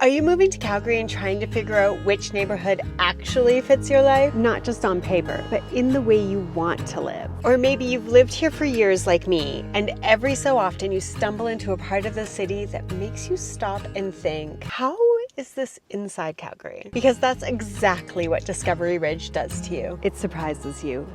Are you moving to Calgary and trying to figure out which neighborhood actually fits your life? Not just on paper, but in the way you want to live. Or maybe you've lived here for years like me, and every so often you stumble into a part of the city that makes you stop and think, how is this inside Calgary? Because that's exactly what Discovery Ridge does to you. It surprises you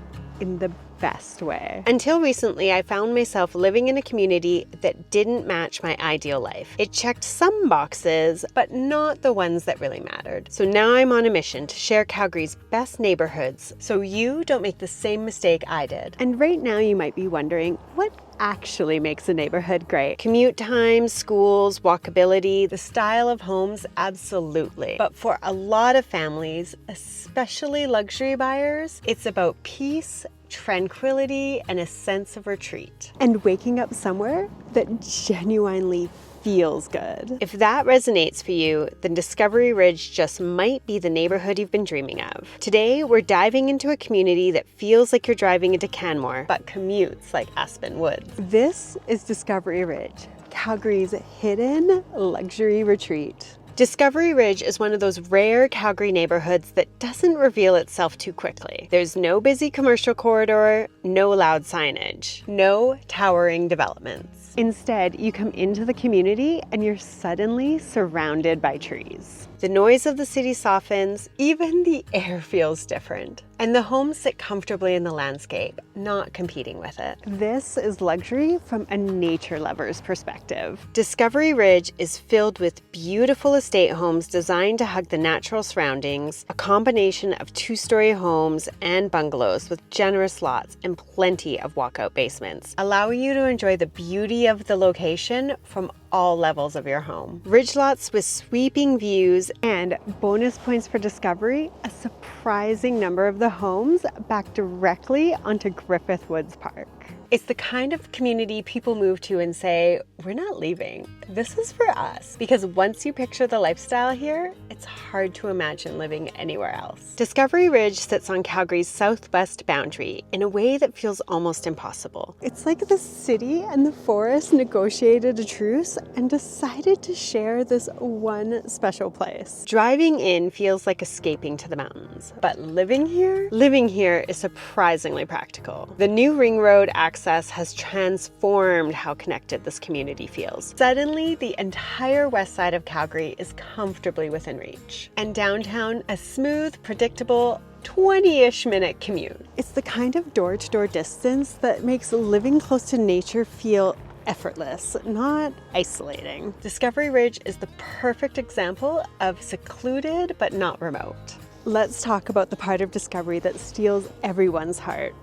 in the best way. Until recently, I found myself living in a community that didn't match my ideal life. It checked some boxes, but not the ones that really mattered. So now I'm on a mission to share Calgary's best neighborhoods so you don't make the same mistake I did. And right now you might be wondering, what actually makes a neighborhood great? Commute times, schools, walkability, the style of homes, absolutely. But for a lot of families, especially luxury buyers, it's about peace, tranquility, and a sense of retreat. And waking up somewhere that genuinely feels good. If that resonates for you, then Discovery Ridge just might be the neighborhood you've been dreaming of. Today, we're diving into a community that feels like you're driving into Canmore, but commutes like Aspen Woods. This is Discovery Ridge, Calgary's hidden luxury retreat. Discovery Ridge is one of those rare Calgary neighborhoods that doesn't reveal itself too quickly. There's no busy commercial corridor, no loud signage, no towering developments. Instead, you come into the community and you're suddenly surrounded by trees. The noise of the city softens, even the air feels different. And the homes sit comfortably in the landscape, not competing with it. This is luxury from a nature lover's perspective. Discovery Ridge is filled with beautiful estate homes designed to hug the natural surroundings, a combination of two-story homes and bungalows with generous lots and plenty of walkout basements, allowing you to enjoy the beauty of the location from all levels of your home. Ridge lots with sweeping views and bonus points for Discovery, a surprising number of the homes back directly onto Griffith Woods Park. It's the kind of community people move to and say, we're not leaving. This is for us. Because once you picture the lifestyle here, it's hard to imagine living anywhere else. Discovery Ridge sits on Calgary's southwest boundary in a way that feels almost impossible. It's like the city and the forest negotiated a truce and decided to share this one special place. Driving in feels like escaping to the mountains. But living here is surprisingly practical. The new ring road access has transformed how connected this community feels. Suddenly, the entire west side of Calgary is comfortably within reach. And downtown, a smooth, predictable 20-ish minute commute. It's the kind of door-to-door distance that makes living close to nature feel effortless, not isolating. Discovery Ridge is the perfect example of secluded but not remote. Let's talk about the part of Discovery that steals everyone's heart.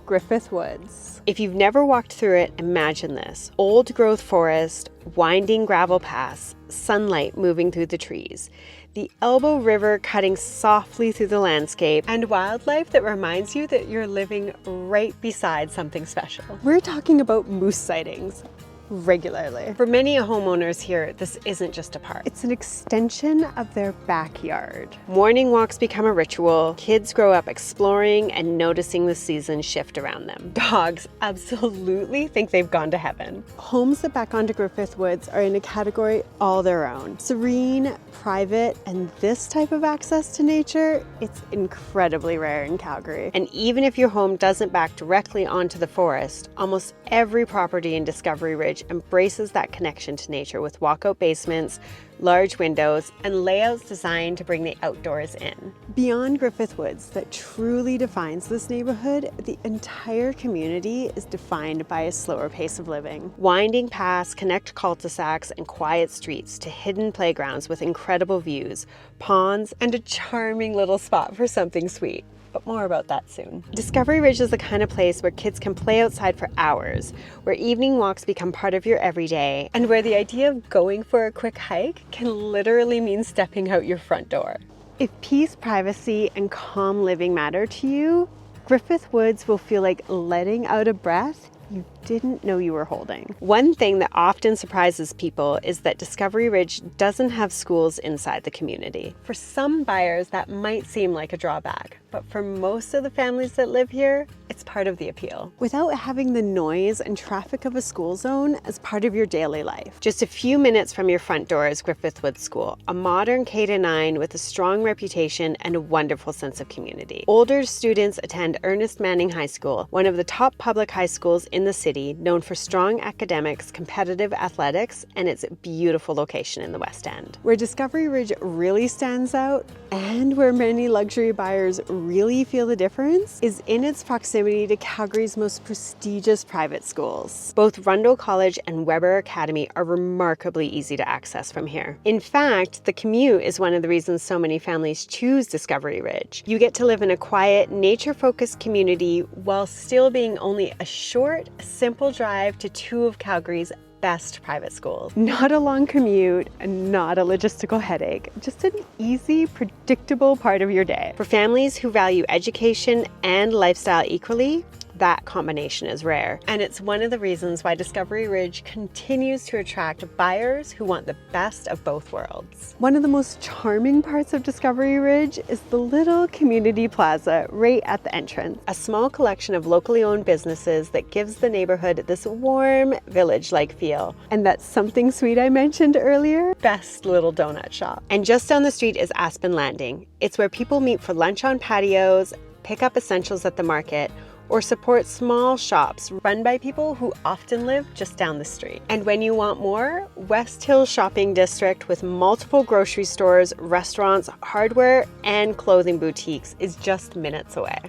Griffith Woods. If you've never walked through it, imagine this. Old growth forest, winding gravel paths, sunlight moving through the trees, the Elbow River cutting softly through the landscape, and wildlife that reminds you that you're living right beside something special. We're talking about moose sightings regularly. For many homeowners here, this isn't just a park. It's an extension of their backyard. Morning walks become a ritual. Kids grow up exploring and noticing the seasons shift around them. Dogs absolutely think they've gone to heaven. Homes that back onto Griffith Woods are in a category all their own. Serene, private, and this type of access to nature, it's incredibly rare in Calgary. And even if your home doesn't back directly onto the forest, almost every property in Discovery Ridge embraces that connection to nature with walkout basements, large windows, and layouts designed to bring the outdoors in. Beyond Griffith Woods, that truly defines this neighborhood, the entire community is defined by a slower pace of living. Winding paths connect cul-de-sacs and quiet streets to hidden playgrounds with incredible views, ponds, and a charming little spot for something sweet. But more about that soon. Discovery Ridge is the kind of place where kids can play outside for hours, where evening walks become part of your everyday, and where the idea of going for a quick hike can literally mean stepping out your front door. If peace, privacy, and calm living matter to you, Griffith Woods will feel like letting out a breath you've didn't know you were holding. One thing that often surprises people is that Discovery Ridge doesn't have schools inside the community. For some buyers, that might seem like a drawback, but for most of the families that live here, it's part of the appeal. Without having the noise and traffic of a school zone as part of your daily life. Just a few minutes from your front door is Griffith Woods School, a modern K-9 with a strong reputation and a wonderful sense of community. Older students attend Ernest Manning High School, one of the top public high schools in the city, known for strong academics, competitive athletics, and its beautiful location in the West End. Where Discovery Ridge really stands out, and where many luxury buyers really feel the difference, is in its proximity to Calgary's most prestigious private schools. Both Rundle College and Weber Academy are remarkably easy to access from here. In fact, the commute is one of the reasons so many families choose Discovery Ridge. You get to live in a quiet, nature-focused community while still being only a short, simple drive to two of Calgary's best private schools. Not a long commute, not a logistical headache, just an easy, predictable part of your day. For families who value education and lifestyle equally, that combination is rare. And it's one of the reasons why Discovery Ridge continues to attract buyers who want the best of both worlds. One of the most charming parts of Discovery Ridge is the little community plaza right at the entrance. A small collection of locally owned businesses that gives the neighborhood this warm, village-like feel. And that something sweet I mentioned earlier, best little donut shop. And just down the street is Aspen Landing. It's where people meet for lunch on patios, pick up essentials at the market, or support small shops run by people who often live just down the street. And when you want more, West Hill Shopping District with multiple grocery stores, restaurants, hardware, and clothing boutiques is just minutes away.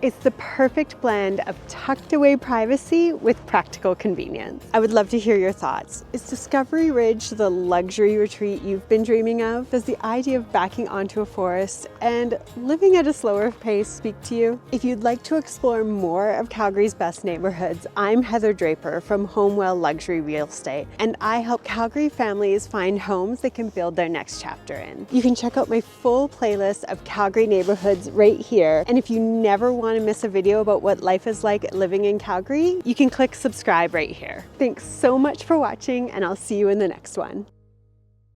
It's the perfect blend of tucked away privacy with practical convenience. I would love to hear your thoughts. Is Discovery Ridge the luxury retreat you've been dreaming of? Does the idea of backing onto a forest and living at a slower pace speak to you? If you'd like to explore more of Calgary's best neighborhoods, I'm Heather Draper from Homewell Luxury Real Estate, and I help Calgary families find homes they can build their next chapter in. You can check out my full playlist of Calgary neighborhoods right here, and if you never want to miss a video about what life is like living in Calgary, you can click subscribe right here. Thanks so much for watching, and I'll see you in the next one.